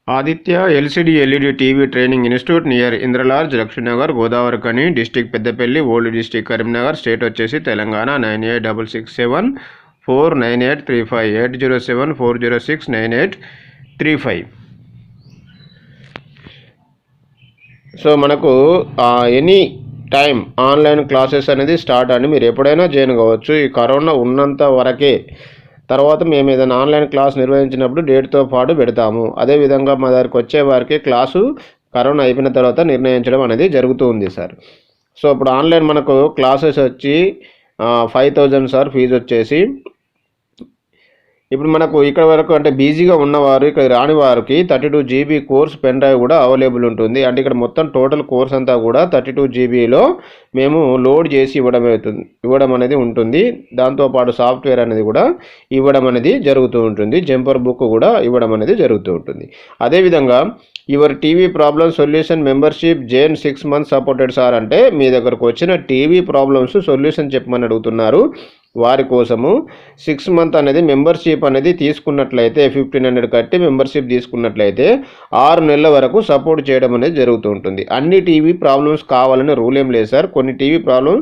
Aditya LCD LED TV training institute near ఇంద్రలార్జ్ లక్ష్మీనగర్ గోదావరి కని district Peddapalli old district Karimnagar state వచ్చేసి Telangana 9866749835 8074069835. So మనకు ఎనీ టైం ఆన్లైన్ క్లాసెస్ అనేది స్టార్ట్ అండి. మీరు ఎప్పుడైనా జాయిన్ కావచ్చు. ఈ కరోనా ఉన్నంత వరకే. తర్వాత మేము ఏదైనా ఆన్లైన్ క్లాస్ నిర్వహించినప్పుడు డేట్తో పాటు పెడతాము. అదేవిధంగా మా దగ్గరికి వచ్చే వారికి క్లాసు కరోనా అయిపోయిన తర్వాత నిర్ణయించడం అనేది జరుగుతూ ఉంది సార్. సో ఇప్పుడు ఆన్లైన్ మనకు క్లాసెస్ వచ్చి 5000 సార్ ఫీజు వచ్చేసి. ఇప్పుడు మనకు ఇక్కడ వరకు అంటే బిజీగా ఉన్నవారు, ఇక్కడ రాని వారికి 32 GB కోర్స్ పెన్ డ్రైవ్ కూడా అవైలబుల్ ఉంటుంది. అంటే ఇక్కడ మొత్తం టోటల్ కోర్స్ అంతా కూడా 32 GBలో మేము లోడ్ చేసి ఇవ్వడం అనేది ఉంటుంది. దాంతోపాటు సాఫ్ట్వేర్ అనేది కూడా ఇవ్వడం అనేది జరుగుతూ ఉంటుంది. జంపర్ బుక్ కూడా ఇవ్వడం అనేది జరుగుతూ ఉంటుంది. అదేవిధంగా your TV problem solution membership Jain 6 months supported sir అంటే మీ దగ్గరకు వచ్చిన టీవీ ప్రాబ్లమ్స్ సొల్యూషన్ చెప్పమని అడుగుతున్నారు. వారి కోసము 6 months అనేది మెంబర్షిప్ అనేది తీసుకున్నట్లయితే 1500 కట్టి మెంబర్షిప్ తీసుకున్నట్లయితే 6 నెలల వరకు సపోర్ట్ చేయడం అనేది జరుగుతూ ఉంటుంది. అన్ని టీవీ ప్రాబ్లమ్స్ కావాలని రూల్ ఏం లేదు సార్. కొన్ని టీవీ ప్రాబ్లమ్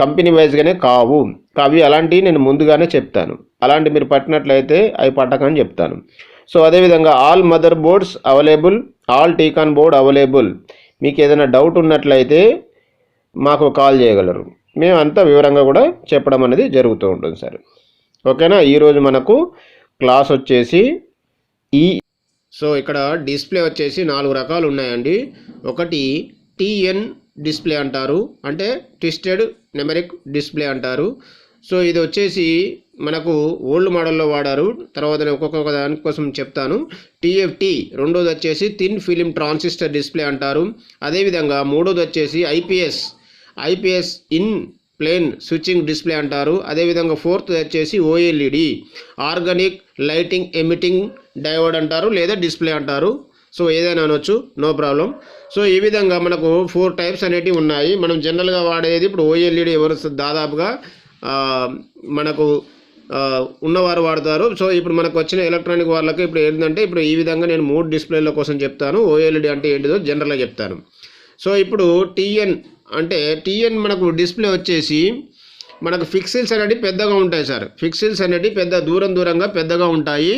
కంపెనీ వైజ్గానే కావు. అవి అలాంటివి నేను ముందుగానే చెప్తాను. అలాంటి మీరు పట్టినట్లయితే అవి పట్టకని చెప్తాను. సో అదేవిధంగా all mother boards available, all T con board available. మీకు ఏదైనా డౌట్ ఉన్నట్లయితే మాకు కాల్ చేయగలరు. మేము అంతా వివరంగా కూడా చెప్పడం అనేది జరుగుతూ ఉంటుంది సార్. ఓకేనా. ఈరోజు మనకు క్లాస్ వచ్చేసి సో ఇక్కడ డిస్ప్లే వచ్చేసి 4 రకాలు ఉన్నాయండి. ఒకటి టీఎన్ డిస్ప్లే అంటారు, అంటే ట్విస్టెడ్ న్యూమరిక్ డిస్ప్లే అంటారు. సో ఇది వచ్చేసి మనకు ఓల్డ్ మోడల్లో వాడారు. తర్వాత నేను ఒక్కొక్క దానికోసం చెప్తాను. టీఎఫ్టీ రెండోది వచ్చేసి థిన్ ఫిలిం ట్రాన్సిస్టర్ డిస్ప్లే అంటారు. అదేవిధంగా మూడోది వచ్చేసి IPS in plane switching display అంటారు. అదేవిధంగా ఫోర్త్ వచ్చేసి OLED organic lighting emitting diode అంటారు, లేదా డిస్ప్లే అంటారు. సో ఏదైనా అనొచ్చు, నో ప్రాబ్లం. సో ఈ విధంగా మనకు 4 టైప్స్ అనేటివి ఉన్నాయి. మనం జనరల్గా వాడేది ఇప్పుడు ఓఎల్ఈడి ఎవరు దాదాపుగా మనకు ఉన్నవారు వాడతారు. సో ఇప్పుడు మనకు వచ్చిన ఎలక్ట్రానిక్ వాళ్ళకి ఇప్పుడు ఏంటంటే ఇప్పుడు ఈ విధంగా నేను 3 డిస్ప్లేల కోసం చెప్తాను. ఓఎల్ఈడి అంటే ఏంటిదో జనరల్గా చెప్తాను. సో ఇప్పుడు టీఎన్ మనకు డిస్ప్లే వచ్చేసి మనకు ఫిక్సిల్స్ అనేవి పెద్దగా ఉంటాయి సార్. ఫిక్సిల్స్ అనేవి దూరంగా పెద్దగా ఉంటాయి.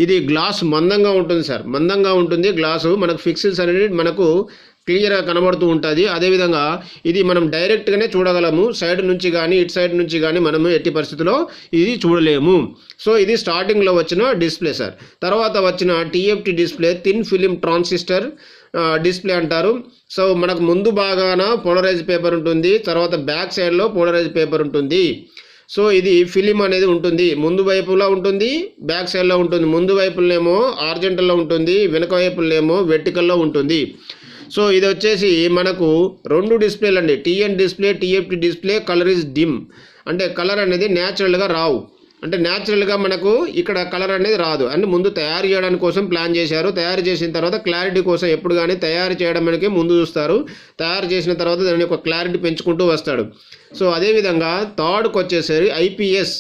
ఇది గ్లాస్ మందంగా ఉంటుంది సార్, మందంగా ఉంటుంది గ్లాసు. మనకు ఫిక్సిల్స్ అనేవి మనకు క్లియర్గా కనబడుతూ ఉంటుంది. అదేవిధంగా ఇది మనం డైరెక్ట్గానే చూడగలము. సైడ్ నుంచి కానీ ఇటు సైడ్ నుంచి కానీ మనము ఎట్టి పరిస్థితుల్లో ఇది చూడలేము. సో ఇది స్టార్టింగ్లో వచ్చిన డిస్ప్లే సార్. తర్వాత వచ్చిన TFT display thin film transistor display అంటారు. సో మనకు ముందు భాగాన పోలరైజ్ పేపర్ ఉంటుంది, తర్వాత బ్యాక్ సైడ్లో పోలరైజ్ పేపర్ ఉంటుంది. సో ఇది ఫిలిం అనేది ఉంటుంది. ముందు వైపులో ఉంటుంది, బ్యాక్ సైడ్లో ఉంటుంది. ముందు వైపులనేమో హారిజాంటల్లో ఉంటుంది, వెనుక వైపులనేమో వెర్టికల్లో ఉంటుంది. సో ఇది వచ్చేసి మనకు 2 డిస్ప్లేలు అండి. TN display, TFT display. Colour is dim, అంటే కలర్ అనేది న్యాచురల్గా రావు. అంటే న్యాచురల్గా మనకు ఇక్కడ కలర్ అనేది రాదు. అంటే ముందు తయారు చేయడానికి కోసం ప్లాన్ చేశారు. తయారు చేసిన తర్వాత క్లారిటీ కోసం ఎప్పుడు కానీ తయారు చేయడానికి ముందు చూస్తారు. తయారు చేసిన తర్వాత దాని యొక్క క్లారిటీ పెంచుకుంటూ వస్తాడు. సో అదేవిధంగా థర్డ్కి వచ్చేసరి IPS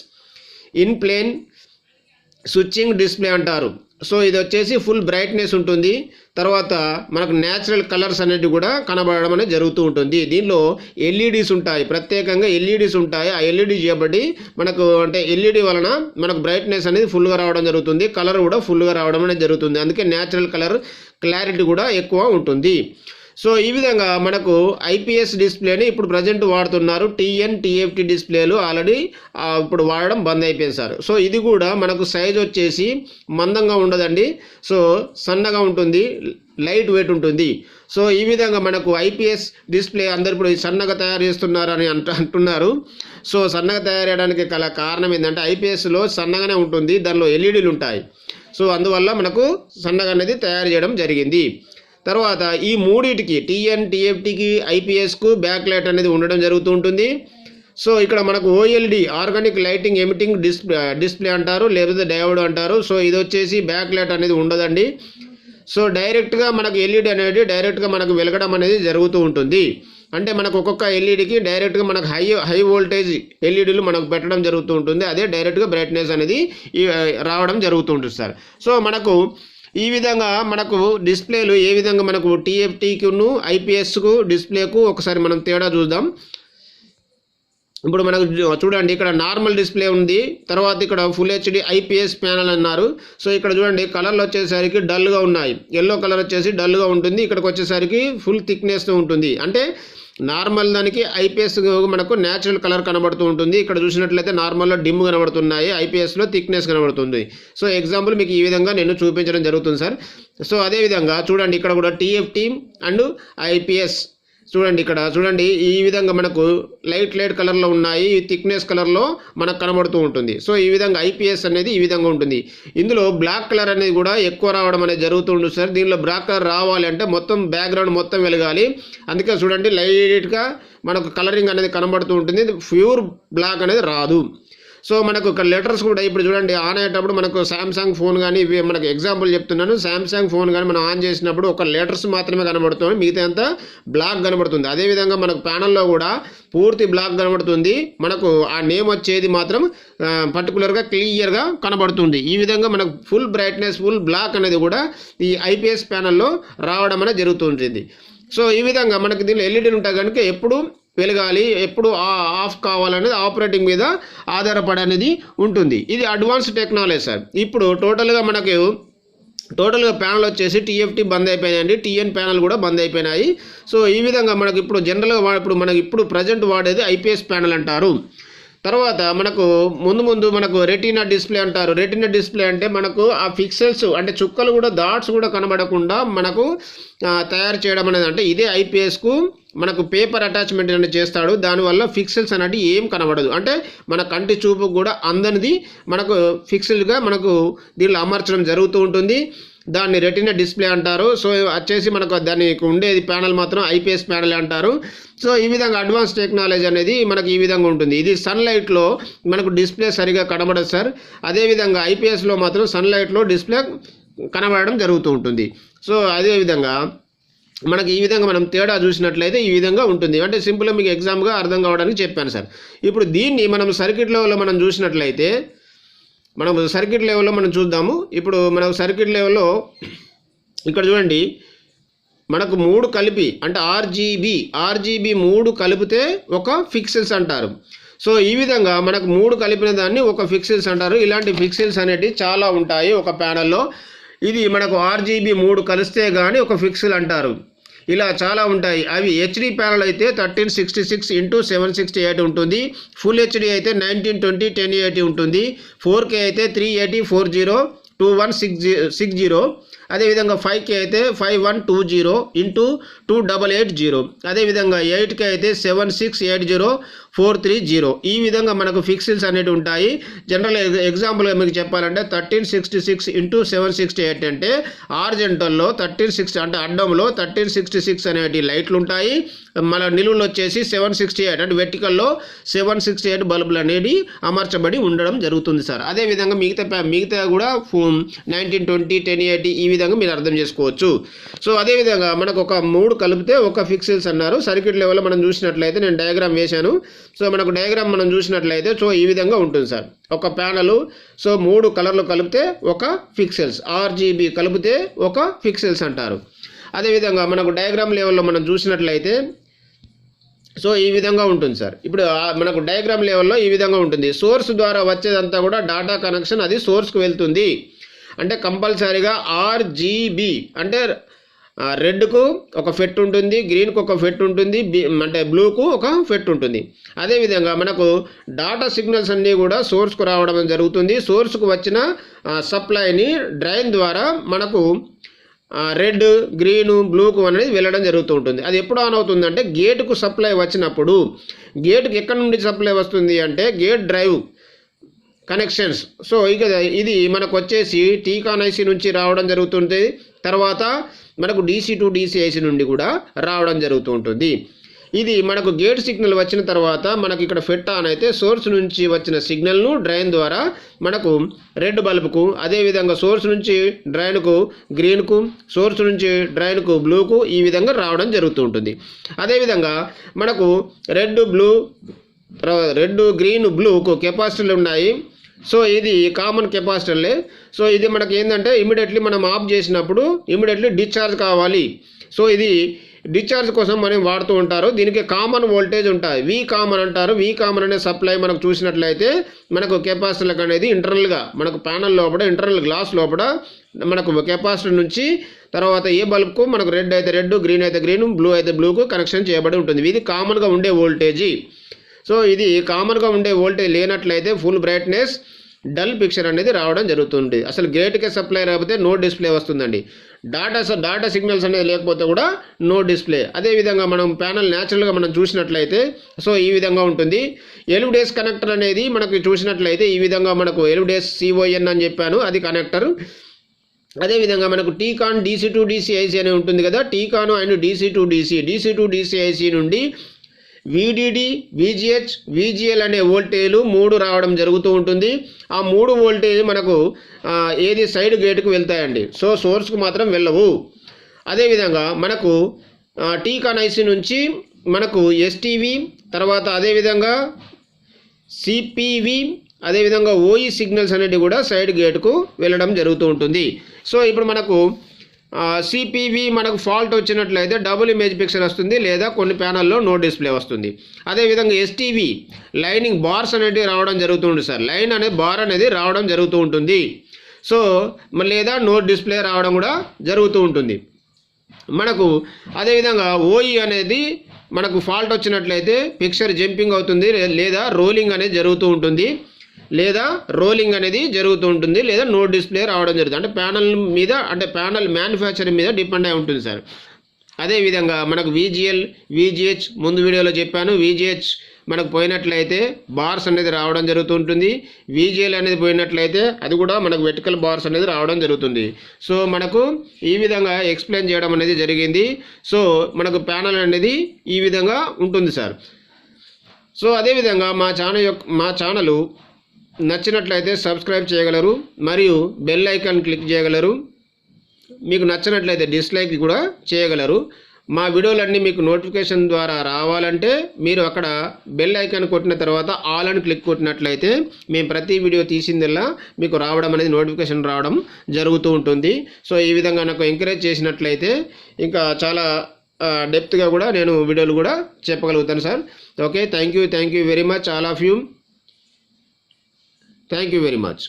in plane switching display అంటారు. సో ఇది వచ్చేసి ఫుల్ బ్రైట్నెస్ ఉంటుంది. తర్వాత మనకు న్యాచురల్ కలర్స్ అనేవి కూడా కనబడడం అనేది జరుగుతూ ఉంటుంది. దీనిలో ఎల్ఈడీస్ ఉంటాయి, ప్రత్యేకంగా ఎల్ఈడీస్ ఉంటాయి. ఆ ఎల్ఈడీ చేయబడి మనకు అంటే ఎల్ఈడీ వలన మనకు బ్రైట్నెస్ అనేది ఫుల్గా రావడం జరుగుతుంది, కలర్ కూడా ఫుల్గా రావడం అనేది జరుగుతుంది. అందుకే న్యాచురల్ కలర్ క్లారిటీ కూడా ఎక్కువ ఉంటుంది. సో ఈ విధంగా మనకు ఐపీఎస్ డిస్ప్లేని ఇప్పుడు ప్రజెంట్ వాడుతున్నారు. టీఎఫ్టీ డిస్ప్లేలు ఆల్రెడీ ఇప్పుడు వాడడం బంద్ అయిపోయింది సార్. సో ఇది కూడా మనకు సైజ్ వచ్చేసి మందంగా ఉండదండి. సో సన్నగా ఉంటుంది, లైట్ వెయిట్ ఉంటుంది. సో ఈ విధంగా మనకు ఐపీఎస్ డిస్ప్లే అందరు ఇప్పుడు సన్నగా తయారు చేస్తున్నారని అంటున్నారు. సో సన్నగా తయారు చేయడానికి గల కారణం ఏంటంటే ఐపీఎస్లో సన్నగానే ఉంటుంది, దానిలో ఎల్ఈడీలు ఉంటాయి. సో అందువల్ల మనకు సన్నగా అనేది తయారు చేయడం జరిగింది. తర్వాత ఈ మూడింటికి టీఎన్, టీఎఫ్టీకి, ఐపీఎస్కు బ్యాక్ లైట్ అనేది ఉండడం జరుగుతూ ఉంటుంది. సో ఇక్కడ మనకు OLED organic lighting emitting display అంటారు, లేకపోతే డయోడ్ అంటారు. సో ఇది వచ్చేసి బ్యాక్ లైట్ అనేది ఉండదండి. సో డైరెక్ట్గా మనకు ఎల్ఈడి అనేది డైరెక్ట్గా మనకు వెలగడం అనేది జరుగుతూ ఉంటుంది. అంటే మనకు ఒక్కొక్క ఎల్ఈడికి డైరెక్ట్గా మనకు హై వోల్టేజ్ ఎల్ఈడీలు మనకు పెట్టడం జరుగుతూ ఉంటుంది. అదే డైరెక్ట్గా బ్రైట్నెస్ అనేది రావడం జరుగుతూ ఉంటుంది సార్. సో మనకు ఈ విధంగా మనకు డిస్ప్లేలు ఏ విధంగా మనకు టీఎఫ్టీకును ఐపీఎస్కు డిస్ప్లేకు ఒకసారి మనం తేడా చూద్దాం. ఇప్పుడు మనకు చూడండి ఇక్కడ నార్మల్ డిస్ప్లే ఉంది, తర్వాత ఇక్కడ ఫుల్ హెచ్డి ఐపీఎస్ ప్యానల్ అన్నారు. సో ఇక్కడ చూడండి కలర్లు వచ్చేసరికి డల్గా ఉన్నాయి, ఎల్లో కలర్ వచ్చేసి డల్గా ఉంటుంది, ఇక్కడికి వచ్చేసరికి ఫుల్ థిక్నెస్ ఉంటుంది. అంటే నార్మల్ దానికి ఐపీఎస్ మనకు న్యాచురల్ కలర్ కనబడుతూ ఉంటుంది. ఇక్కడ చూసినట్లయితే నార్మల్లో డిమ్ కనబడుతున్నాయి, ఐపీఎస్లో థిక్నెస్ కనబడుతుంది. సో ఎగ్జాంపుల్ మీకు ఈ విధంగా నేను చూపించడం జరుగుతుంది సార్. సో అదేవిధంగా చూడండి ఇక్కడ కూడా టీఎఫ్టీ అండ్ ఐపీఎస్ చూడండి, ఇక్కడ చూడండి ఈ విధంగా మనకు లైట్ కలర్లో ఉన్నాయి, థిక్నెస్ కలర్లో మనకు కనబడుతూ ఉంటుంది. సో ఈ విధంగా ఐపీఎస్ అనేది ఈ విధంగా ఉంటుంది. ఇందులో బ్లాక్ కలర్ అనేది కూడా ఎక్కువ రావడం అనేది జరుగుతుంటుంది సార్. దీనిలో బ్లాక్ కలర్ రావాలి అంటే మొత్తం బ్యాక్గ్రౌండ్ మొత్తం వెలగాలి. అందుకే చూడండి లైట్గా మనకు కలరింగ్ అనేది కనబడుతూ ఉంటుంది, ప్యూర్ బ్లాక్ అనేది రాదు. సో మనకు ఇక్కడ లెటర్స్ కూడా ఇప్పుడు చూడండి ఆన్ అయ్యేటప్పుడు మనకు శాంసంగ్ ఫోన్ కానీ ఇవి మనకు ఎగ్జాంపుల్ చెప్తున్నాను, శాంసంగ్ ఫోన్ కానీ మనం ఆన్ చేసినప్పుడు ఒక లెటర్స్ మాత్రమే కనబడుతుంది, మిగతా అంతా బ్లాక్ కనబడుతుంది. అదేవిధంగా మనకు ప్యానల్లో కూడా పూర్తి బ్లాక్ కనబడుతుంది, మనకు ఆ నేమ్ వచ్చేది మాత్రం పర్టికులర్గా క్లియర్గా కనబడుతుంది. ఈ విధంగా మనకు ఫుల్ బ్రైట్నెస్ ఫుల్ బ్లాక్ అనేది కూడా ఈ ఐపీఎస్ ప్యానల్లో రావడం అనేది జరుగుతుంటుంది. సో ఈ విధంగా మనకి దీనిలో ఎల్ఈడీలు ఉంటాయి కనుక ఎప్పుడు వెలగాలి, ఎప్పుడు ఆఫ్ కావాలనేది ఆపరేటింగ్ మీద ఆధారపడనేది ఉంటుంది. ఇది అడ్వాన్స్ టెక్నాలజీ సార్. ఇప్పుడు టోటల్గా ప్యానల్ వచ్చేసి టీఎఫ్టీ బంద్ అయిపోయినాయండి, టీఎన్ ప్యానల్ కూడా బంద్ అయిపోయినాయి. సో ఈ విధంగా మనకి ఇప్పుడు జనరల్గా ఇప్పుడు ప్రజెంట్ వాడేది ఐపీఎస్ ప్యానల్ అంటారు. తర్వాత మనకు ముందు మనకు రెటీనా డిస్ప్లే అంటారు. రెటీనా డిస్ప్లే అంటే మనకు ఆ పిక్సెల్స్ అంటే చుక్కలు కూడా డాట్స్ కూడా కనబడకుండా మనకు తయారు చేయడం అనేది, అంటే ఇదే ఐపీఎస్కు మనకు పేపర్ అటాచ్మెంట్ అనేది చేస్తాడు, దానివల్ల పిక్సెల్స్ అనేది ఏం కనబడదు, అంటే మన కంటి చూపు కూడా అందనిది మనకు పిక్సెల్గా మనకు దీనిలో అమర్చడం జరుగుతూ ఉంటుంది. దాన్ని రెటీనా డిస్ప్లే అంటారు. సో వచ్చేసి మనకు దానికి ఉండేది ప్యానల్ మాత్రం ఐపీఎస్ ప్యానల్ అంటారు. సో ఈ విధంగా అడ్వాన్స్ టెక్నాలజీ అనేది మనకు ఈ విధంగా ఉంటుంది. ఇది సన్లైట్లో మనకు డిస్ప్లే సరిగా కనబడదు సార్. అదేవిధంగా ఐపీఎస్లో మాత్రం సన్లైట్లో డిస్ప్లే కనబడడం జరుగుతూ ఉంటుంది. సో అదేవిధంగా మనకి ఈ విధంగా మనం తేడా చూసినట్లయితే ఈ విధంగా ఉంటుంది. అంటే సింపుల్గా మీకు ఎగ్జామ్గా అర్థం కావడానికి చెప్పాను సార్. ఇప్పుడు దీన్ని మనం సర్క్యూట్ లెవెల్లో మనం చూసినట్లయితే సర్క్యూట్ లెవెల్లో మనం చూద్దాము. ఇప్పుడు మనం సర్క్యూట్ లెవెల్లో ఇక్కడ చూడండి మనకు 3 కలిపి అంటే ఆర్జీబీ 3 కలిపితే ఒక పిక్సెల్స్ అంటారు. సో ఈ విధంగా మనకు 3 కలిపిన దాన్ని ఒక పిక్సెల్స్ అంటారు. ఇలాంటి పిక్సెల్స్ అనేటివి చాలా ఉంటాయి ఒక ప్యానల్లో. ఇది మనకు ఆర్జీబీ 3 కలిస్తే కానీ ఒక పిక్సెల్ అంటారు. ఇలా చాలా ఉంటాయి. అవి హెచ్డి ప్యానల్ అయితే 1366x768 ఉంటుంది, ఫుల్ హెచ్డి అయితే 1920 1080 ఉంటుంది, 4K అయితే 380 40 2160, అదేవిధంగా 5K అయితే 5120 × 2880, అదేవిధంగా 8K అయితే 7680 430. ఈ విధంగా మనకు పిక్సెల్స్ అనేవి ఉంటాయి. జనరల్ ఎగ్జాంపుల్గా మీకు చెప్పాలంటే 1366 × 768 అంటే ఆర్జెంటల్లో 1360 అంటే అడ్డంలో 1366 అనేటి లైట్లు ఉంటాయి, మన నిలువులు వచ్చేసి 768 అంటే వెర్టికల్లో 768 బల్బులు అనేవి అమర్చబడి ఉండడం జరుగుతుంది సార్. అదేవిధంగా మిగతా కూడా 1920 1080 ఈ విధంగా మీరు అర్థం చేసుకోవచ్చు. సో అదేవిధంగా మనకు ఒక 3 కలిపితే ఒక పిక్సెల్స్ అన్నారు. సర్క్యూట్ లెవెల్లో మనం చూసినట్లయితే నేను డయాగ్రామ్ వేశాను. సో మనకు డయాగ్రామ్ మనం చూసినట్లయితే సో ఈ విధంగా ఉంటుంది సార్. ఒక ప్యానలు సో 3 కలర్లు కలిపితే ఒక పిక్సెల్స్, ఆర్జీబీ కలిపితే ఒక పిక్సెల్స్ అంటారు. అదేవిధంగా మనకు డయాగ్రామ్ లెవెల్లో మనం చూసినట్లయితే సో ఈ విధంగా ఉంటుంది సార్. ఇప్పుడు మనకు డయాగ్రామ్ లెవెల్లో ఈ విధంగా ఉంటుంది. సోర్స్ ద్వారా వచ్చేదంతా కూడా డాటా కనెక్షన్ అది సోర్స్కు వెళ్తుంది. అంటే కంపల్సరీగా ఆర్జీబీ అంటే రెడ్కు ఒక ఫెట్ ఉంటుంది, గ్రీన్కు ఒక ఫెట్ ఉంటుంది, అంటే బ్లూకు ఒక ఫెట్ ఉంటుంది. అదేవిధంగా మనకు డాటా సిగ్నల్స్ అన్నీ కూడా సోర్స్కు రావడం జరుగుతుంది. సోర్స్కు వచ్చిన సప్లైని డ్రైన్ ద్వారా మనకు రెడ్ గ్రీను బ్లూకు అనేది వెళ్ళడం జరుగుతూ ఉంటుంది. అది ఎప్పుడు ఆన్ అవుతుందంటే గేటుకు సప్లై వచ్చినప్పుడు. గేటుకి ఎక్కడి నుండి సప్లై వస్తుంది అంటే గేట్ డ్రైవ్ కనెక్షన్స్. సో ఇక ఇది మనకు వచ్చేసి టీకాన్ ఐసీ నుంచి రావడం జరుగుతుంది, తర్వాత మనకు DC to DC ఐసీ నుండి కూడా రావడం జరుగుతూ ఉంటుంది. ఇది మనకు గేట్ సిగ్నల్ వచ్చిన తర్వాత మనకి ఇక్కడ ఫెట్ ఆన్ అయితే సోర్స్ నుంచి వచ్చిన సిగ్నల్ను డ్రైన్ ద్వారా మనకు రెడ్ బల్బుకు, అదేవిధంగా సోర్స్ నుంచి డ్రైన్కు గ్రీన్కు, సోర్స్ నుంచి డ్రైన్కు బ్లూకు ఈ విధంగా రావడం జరుగుతూ ఉంటుంది. అదేవిధంగా మనకు రెడ్ గ్రీన్ బ్లూకు కెపాసిటర్లు ఉన్నాయి. సో ఇది కామన్ కెపాసిటర్లే. సో ఇది మనకి ఏంటంటే ఇమీడియట్లీ మనం ఆఫ్ చేసినప్పుడు ఇమీడియట్లీ డిశ్చార్జ్ కావాలి. సో ఇది డిశ్చార్జ్ కోసం మనం వాడుతూ ఉంటారు. దీనికి కామన్ వోల్టేజ్ ఉంటాయి, వి కామన్ అంటారు. వి కామన్ అనే సప్లై మనకు చూసినట్లయితే మనకు కెపాసిటర్లకు అనేది ఇంటర్నల్గా మనకు ప్యానల్ లోపల ఇంటర్నల్ గ్లాస్ లోపల మనకు కెపాసిటర్ నుంచి తర్వాత ఏ బల్బ్కు మనకు రెడ్ అయితే రెడ్, గ్రీన్ అయితే గ్రీన్, బ్లూ అయితే బ్లూకు కనెక్షన్ చేయబడి ఉంటుంది. ఇది కామన్గా ఉండే వోల్టేజీ. సో ఇది కామన్గా ఉండే వోల్టేజ్ లేనట్లయితే ఫుల్ బ్రైట్నెస్ డల్ పిక్చర్ అనేది రావడం జరుగుతుంది. అసలు గేట్కే సప్లై రాకపోతే నో డిస్ప్లే వస్తుందండి. డాటా సిగ్నల్స్ అనేది లేకపోతే కూడా నో డిస్ప్లే. అదేవిధంగా మనం ప్యానల్ న్యాచురల్గా మనం చూసినట్లయితే సో ఈ విధంగా ఉంటుంది. ఎల్విడేస్ కనెక్టర్ అనేది మనకు చూసినట్లయితే ఈ విధంగా మనకు ఎల్విడేస్ CON అని చెప్పాను, అది కనెక్టర్. అదేవిధంగా మనకు టీకాన్ DC to DC IC అని ఉంటుంది కదా, టీకాను and DC to DC IC నుండి VDD, VGH, VGL అనే వోల్టేజ్లు 3 రావడం జరుగుతూ ఉంటుంది. ఆ 3 వోల్టేజ్ మనకు ఏది సైడ్ గేట్కు వెళ్తాయండి. సో సోర్స్కు మాత్రం వెళ్ళవు. అదేవిధంగా మనకు టీకాన్ IC నుంచి మనకు STV, తర్వాత అదేవిధంగా CPV, అదేవిధంగా OE సిగ్నల్స్ అనేవి కూడా సైడ్ గేట్కు వెళ్ళడం జరుగుతూ ఉంటుంది. సో ఇప్పుడు మనకు CPV మనకు ఫాల్ట్ వచ్చినట్లయితే డబుల్ ఇమేజ్ పిక్చర్ వస్తుంది, లేదా కొన్ని ప్యానల్లో నో డిస్ప్లే వస్తుంది. అదేవిధంగా STV లైనింగ్ బార్స్ అనేవి రావడం జరుగుతుంది సార్, లైన్ అనేది బార్ అనేది రావడం జరుగుతూ ఉంటుంది. సో లేదా నో డిస్ప్లే రావడం కూడా జరుగుతూ ఉంటుంది మనకు. అదేవిధంగా OE అనేది మనకు ఫాల్ట్ వచ్చినట్లయితే పిక్చర్ జంపింగ్ అవుతుంది, లేదా రోలింగ్ అనేది జరుగుతూ ఉంటుంది, లేదా నో డిస్ప్లే రావడం జరుగుతుంది. అంటే ప్యానల్ మీద, అంటే ప్యానల్ మ్యానుఫ్యాక్చరింగ్ మీద డిపెండ్ అయి ఉంటుంది సార్. అదేవిధంగా మనకు VGL, VGH ముందు వీడియోలో చెప్పాను. VGH మనకు పోయినట్లయితే బార్స్ అనేది రావడం జరుగుతుంటుంది. VGL అనేది పోయినట్లయితే అది కూడా మనకు వెర్టికల్ బార్స్ అనేది రావడం జరుగుతుంది. సో మనకు ఈ విధంగా ఎక్స్ప్లెయిన్ చేయడం అనేది జరిగింది. సో మనకు ప్యానల్ అనేది ఈ విధంగా ఉంటుంది సార్. సో అదేవిధంగా మా ఛానల్ నచ్చినట్లయితే సబ్స్క్రైబ్ చేయగలరు, మరియు బెల్ ఐకాన్ క్లిక్ చేయగలరు. మీకు నచ్చినట్లయితే డిస్లైక్ కూడా చేయగలరు. మా వీడియోలన్నీ మీకు నోటిఫికేషన్ ద్వారా రావాలంటే మీరు అక్కడ బెల్ ఐకాన్ కొట్టిన తర్వాత ఆల్ అని క్లిక్ కొట్టినట్లయితే మేము ప్రతి వీడియో తీసిందల్లా మీకు రావడం అనేది నోటిఫికేషన్ రావడం జరుగుతూ ఉంటుంది. సో ఈ విధంగా నాకు ఎంకరేజ్ చేసినట్లయితే ఇంకా చాలా డెప్త్గా కూడా నేను వీడియోలు కూడా చెప్పగలుగుతాను sir. Okay, thank you very much all of you. Thank you very much.